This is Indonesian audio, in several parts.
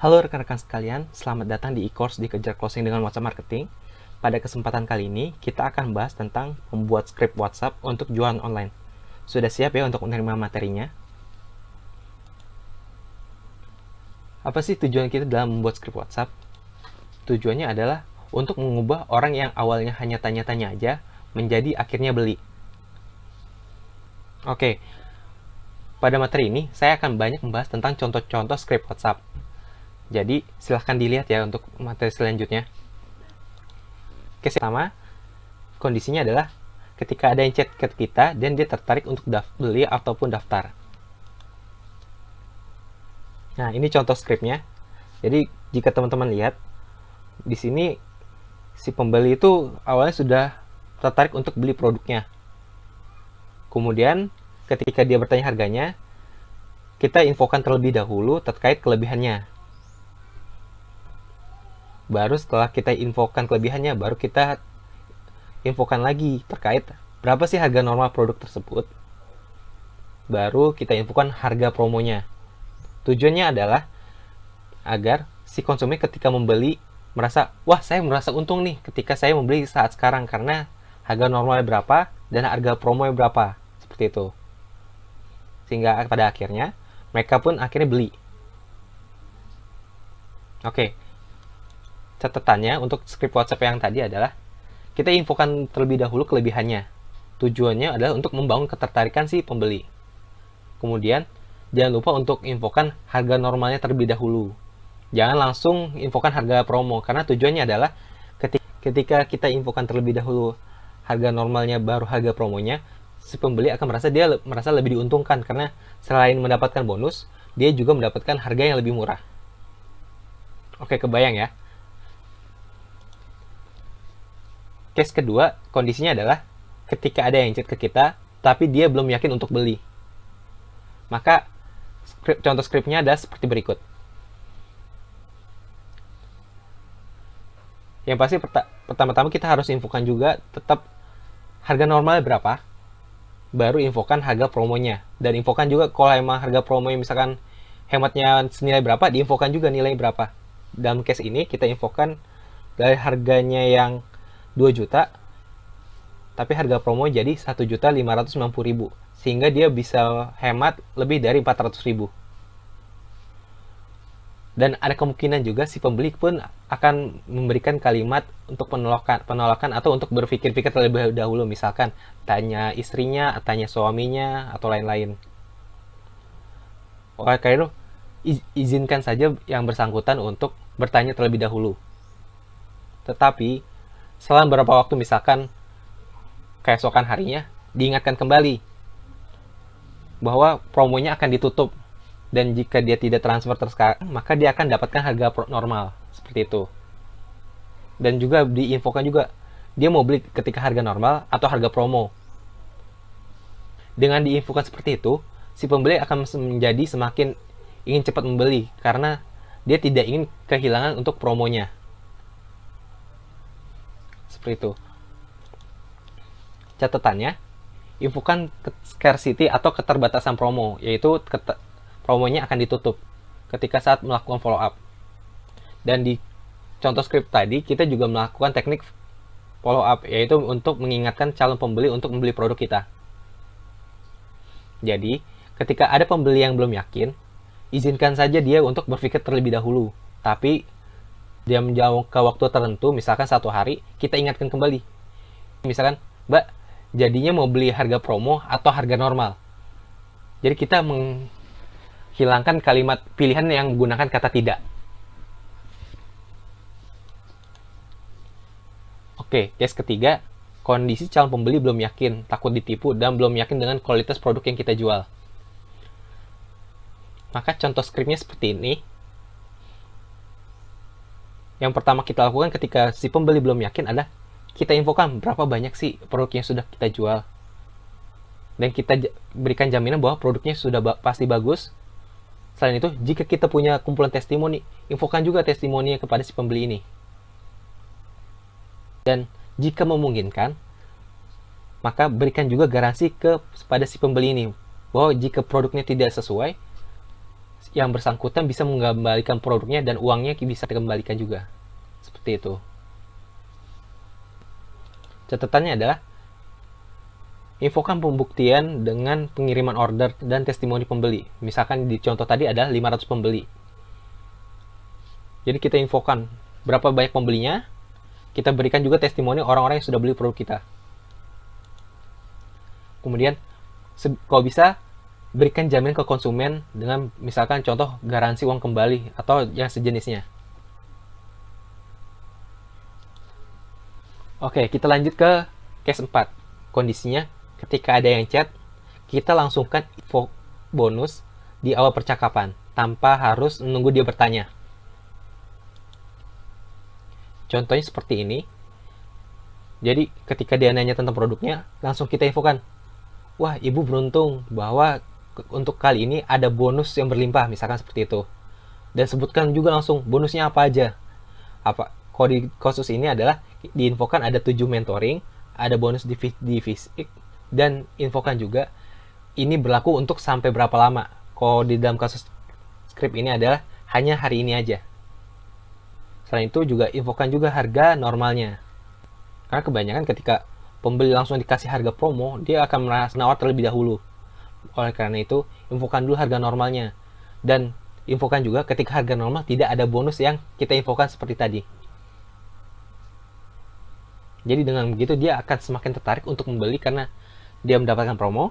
Halo rekan-rekan sekalian, selamat datang di e-course Dikejar Closing dengan WhatsApp Marketing. Pada kesempatan kali ini, kita akan bahas tentang membuat skrip WhatsApp untuk jualan online. Sudah siap ya untuk menerima materinya? Apa sih tujuan kita dalam membuat skrip WhatsApp? Tujuannya adalah untuk mengubah orang yang awalnya hanya tanya-tanya aja, menjadi akhirnya beli. Oke, pada materi ini, saya akan banyak membahas tentang contoh-contoh skrip WhatsApp. Jadi, silahkan dilihat ya untuk materi selanjutnya. Oke, pertama, kondisinya adalah ketika ada yang chat ke kita dan dia tertarik untuk beli ataupun daftar. Nah, ini contoh skripnya. Jadi, jika teman-teman lihat, di sini si pembeli itu awalnya sudah tertarik untuk beli produknya. Kemudian, ketika dia bertanya harganya, kita infokan terlebih dahulu terkait kelebihannya. Baru setelah kita infokan kelebihannya, baru kita infokan lagi terkait berapa sih harga normal produk tersebut. Baru kita infokan harga promonya. Tujuannya adalah agar si konsumen ketika membeli merasa, wah saya merasa untung nih ketika saya membeli saat sekarang karena harga normalnya berapa dan harga promonya berapa. Seperti itu. Sehingga pada akhirnya mereka pun akhirnya beli. Oke. Catatannya untuk script WhatsApp yang tadi adalah kita infokan terlebih dahulu kelebihannya. Tujuannya adalah untuk membangun ketertarikan si pembeli. Kemudian jangan lupa untuk infokan harga normalnya terlebih dahulu. Jangan langsung infokan harga promo karena tujuannya adalah ketika kita infokan terlebih dahulu harga normalnya baru harga promonya, si pembeli akan merasa lebih diuntungkan karena selain mendapatkan bonus, dia juga mendapatkan harga yang lebih murah. Oke, kebayang ya. Case kedua, kondisinya adalah ketika ada yang chat ke kita, tapi dia belum yakin untuk beli. Maka, contoh skripnya ada seperti berikut. Yang pasti pertama-tama kita harus infokan juga tetap harga normalnya berapa, baru infokan harga promonya. Dan infokan juga kalau emang harga promonya misalkan hematnya senilai berapa, diinfokan juga nilai berapa. Dalam case ini kita infokan dari harganya yang 2 juta, tapi harga promo jadi 1.590.000, sehingga dia bisa hemat lebih dari 400.000. Dan ada kemungkinan juga si pembeli pun akan memberikan kalimat untuk penolakan atau untuk berpikir-pikir terlebih dahulu, misalkan tanya istrinya, tanya suaminya, atau lain-lain. Oleh karena itu, izinkan saja yang bersangkutan untuk bertanya terlebih dahulu. Tetapi setelah beberapa waktu, misalkan keesokan harinya, diingatkan kembali bahwa promonya akan ditutup. Dan jika dia tidak transfer sekarang, maka dia akan dapatkan harga normal. Seperti itu. Dan juga diinfokan juga, dia mau beli ketika harga normal atau harga promo. Dengan diinfokan seperti itu, si pembeli akan menjadi semakin ingin cepat membeli, karena dia tidak ingin kehilangan untuk promonya. Seperti itu. Catatannya, infokan scarcity atau keterbatasan promo, yaitu promonya akan ditutup ketika saat melakukan follow up. Dan di contoh script tadi, kita juga melakukan teknik follow up, yaitu untuk mengingatkan calon pembeli untuk membeli produk kita. Jadi, ketika ada pembeli yang belum yakin, izinkan saja dia untuk berpikir terlebih dahulu. Tapi dia menjauh ke waktu tertentu, misalkan 1 hari, kita ingatkan kembali. Misalkan, Mbak, jadinya mau beli harga promo atau harga normal. Jadi kita menghilangkan kalimat pilihan yang menggunakan kata tidak. Oke, case ketiga, kondisi calon pembeli belum yakin, takut ditipu, dan belum yakin dengan kualitas produk yang kita jual. Maka contoh skripnya seperti ini. Yang pertama kita lakukan ketika si pembeli belum yakin adalah kita infokan berapa banyak sih produk yang sudah kita jual. Dan kita berikan jaminan bahwa produknya sudah pasti bagus. Selain itu, jika kita punya kumpulan testimoni, infokan juga testimoninya kepada si pembeli ini. Dan jika memungkinkan, maka berikan juga garansi kepada si pembeli ini bahwa jika produknya tidak sesuai, yang bersangkutan bisa mengembalikan produknya dan uangnya bisa dikembalikan juga. Seperti itu. Catatannya adalah infokan pembuktian dengan pengiriman order dan testimoni pembeli. Misalkan di contoh tadi ada 500 pembeli. Jadi kita infokan berapa banyak pembelinya, kita berikan juga testimoni orang-orang yang sudah beli produk kita. Kemudian, kalau bisa, berikan jaminan ke konsumen dengan misalkan contoh garansi uang kembali atau yang sejenisnya. Oke, kita lanjut ke case 4. Kondisinya, ketika ada yang chat, kita langsungkan info bonus di awal percakapan, tanpa harus menunggu dia bertanya. Contohnya seperti ini. Jadi, ketika dia nanya tentang produknya, langsung kita infokan, wah, ibu beruntung bahwa untuk kali ini ada bonus yang berlimpah, misalkan seperti itu. Dan sebutkan juga langsung bonusnya apa aja. Kalau di kasus ini adalah diinfokan ada 7 mentoring, ada bonus di fisik, dan infokan juga ini berlaku untuk sampai berapa lama. Kalau di dalam kasus script ini adalah hanya hari ini aja. Selain itu juga infokan juga harga normalnya. Karena kebanyakan ketika pembeli langsung dikasih harga promo, dia akan merasa nawar terlebih dahulu. Oleh karena itu, infokan dulu harga normalnya. Dan infokan juga ketika harga normal tidak ada bonus yang kita infokan seperti tadi. Jadi dengan begitu dia akan semakin tertarik untuk membeli karena dia mendapatkan promo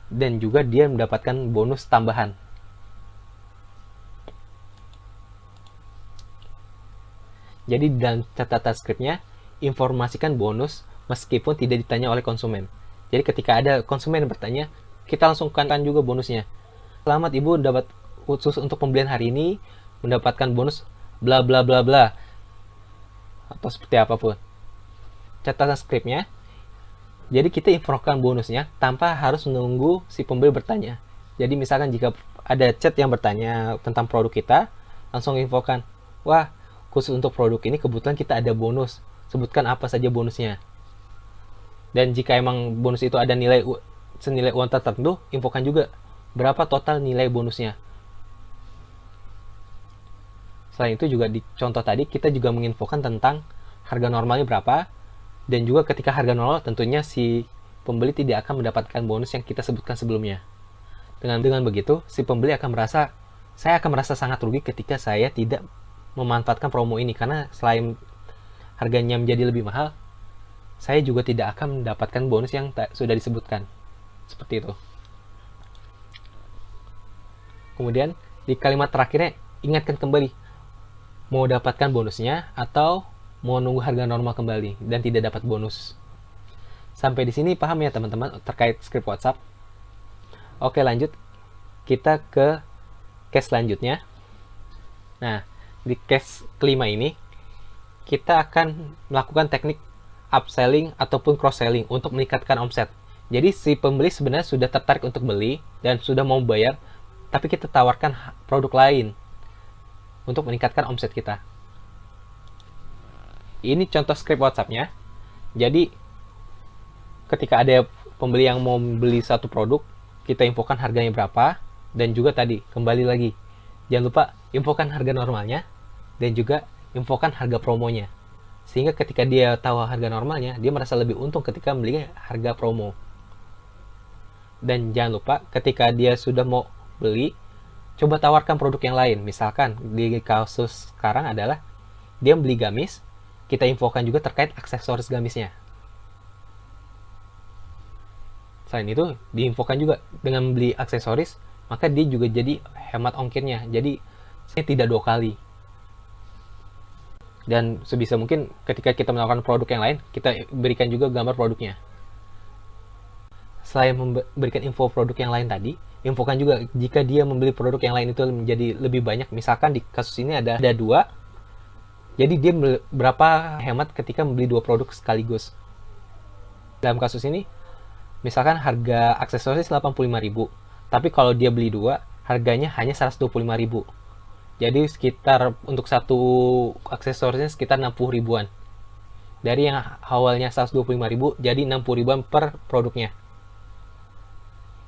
dan juga dia mendapatkan bonus tambahan. Jadi dalam catatan skripnya, informasikan bonus meskipun tidak ditanya oleh konsumen. Jadi ketika ada konsumen yang bertanya, kita langsung kan juga bonusnya. Selamat ibu dapat khusus untuk pembelian hari ini mendapatkan bonus bla bla bla bla. Atau seperti apapun. Catatan skripnya, jadi kita infokan bonusnya tanpa harus menunggu si pembeli bertanya. Jadi misalkan jika ada chat yang bertanya tentang produk kita, langsung infokan, wah, khusus untuk produk ini kebetulan kita ada bonus. Sebutkan apa saja bonusnya. Dan jika emang bonus itu ada nilai senilai uang tertentu, infokan juga berapa total nilai bonusnya. Selain itu juga di contoh tadi kita juga menginfokan tentang harga normalnya berapa, dan juga ketika harga normal tentunya si pembeli tidak akan mendapatkan bonus yang kita sebutkan sebelumnya. Dengan begitu si pembeli akan merasa, saya akan merasa sangat rugi ketika saya tidak memanfaatkan promo ini, karena selain harganya menjadi lebih mahal, saya juga tidak akan mendapatkan bonus yang sudah disebutkan. Seperti itu. Kemudian di kalimat terakhirnya ingatkan kembali mau dapatkan bonusnya atau mau nunggu harga normal kembali dan tidak dapat bonus. Sampai di sini paham ya teman-teman terkait script WhatsApp? Oke, lanjut. Kita ke case selanjutnya. Nah, di case kelima ini kita akan melakukan teknik upselling ataupun cross-selling untuk meningkatkan omset. Jadi si pembeli sebenarnya sudah tertarik untuk beli dan sudah mau bayar, tapi kita tawarkan produk lain untuk meningkatkan omset kita. Ini contoh script WhatsApp-nya. Jadi ketika ada pembeli yang mau beli satu produk, kita infokan harganya berapa, dan juga tadi kembali lagi jangan lupa infokan harga normalnya dan juga infokan harga promonya, sehingga ketika dia tahu harga normalnya, dia merasa lebih untung ketika beli harga promo. Dan jangan lupa ketika dia sudah mau beli, coba tawarkan produk yang lain. Misalkan di kasus sekarang adalah dia beli gamis, kita infokan juga terkait aksesoris gamisnya. Selain itu, diinfokan juga dengan beli aksesoris, maka dia juga jadi hemat ongkirnya. Jadi saya tidak 2 kali. Dan sebisa mungkin ketika kita menawarkan produk yang lain, kita berikan juga gambar produknya. Selain memberikan info produk yang lain tadi, infokan juga jika dia membeli produk yang lain itu menjadi lebih banyak. Misalkan di kasus ini ada 2, jadi dia berapa hemat ketika membeli 2 produk sekaligus. Dalam kasus ini, misalkan harga aksesoris 85.000, tapi kalau dia beli 2, harganya hanya 125.000. Jadi sekitar untuk satu aksesorisnya sekitar 60 ribuan. Dari yang awalnya 125.000 jadi 60 ribuan per produknya.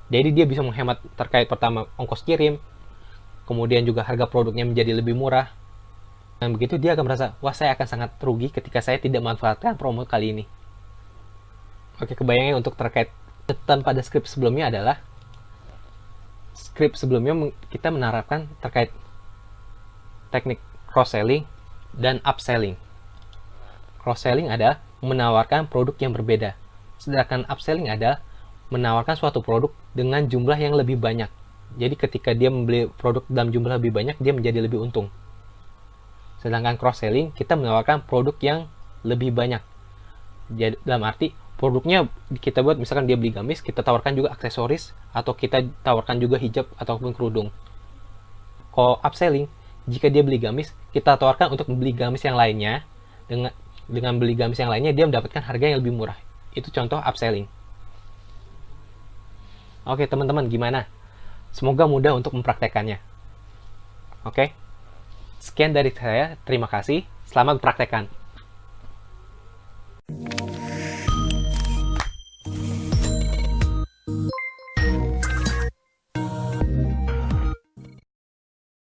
Jadi dia bisa menghemat terkait pertama ongkos kirim, kemudian juga harga produknya menjadi lebih murah. Dan begitu dia akan merasa, wah saya akan sangat rugi ketika saya tidak memanfaatkan promo kali ini. Oke, kebayangnya untuk terkait catatan pada script sebelumnya adalah script sebelumnya kita menerapkan terkait teknik cross-selling dan upselling. Cross-selling adalah menawarkan produk yang berbeda, sedangkan upselling adalah menawarkan suatu produk dengan jumlah yang lebih banyak. Jadi ketika dia membeli produk dalam jumlah lebih banyak, dia menjadi lebih untung. Sedangkan cross-selling, kita menawarkan produk yang lebih banyak. Jadi, dalam arti, produknya kita buat, misalkan dia beli gamis, kita tawarkan juga aksesoris, atau kita tawarkan juga hijab ataupun kerudung. Kalau upselling, jika dia beli gamis, kita tawarkan untuk membeli gamis yang lainnya. Dengan beli gamis yang lainnya, dia mendapatkan harga yang lebih murah. Itu contoh upselling. Oke, teman-teman, gimana? Semoga mudah untuk mempraktekannya. Oke? Sekian dari saya, terima kasih. Selamat mempraktekkan.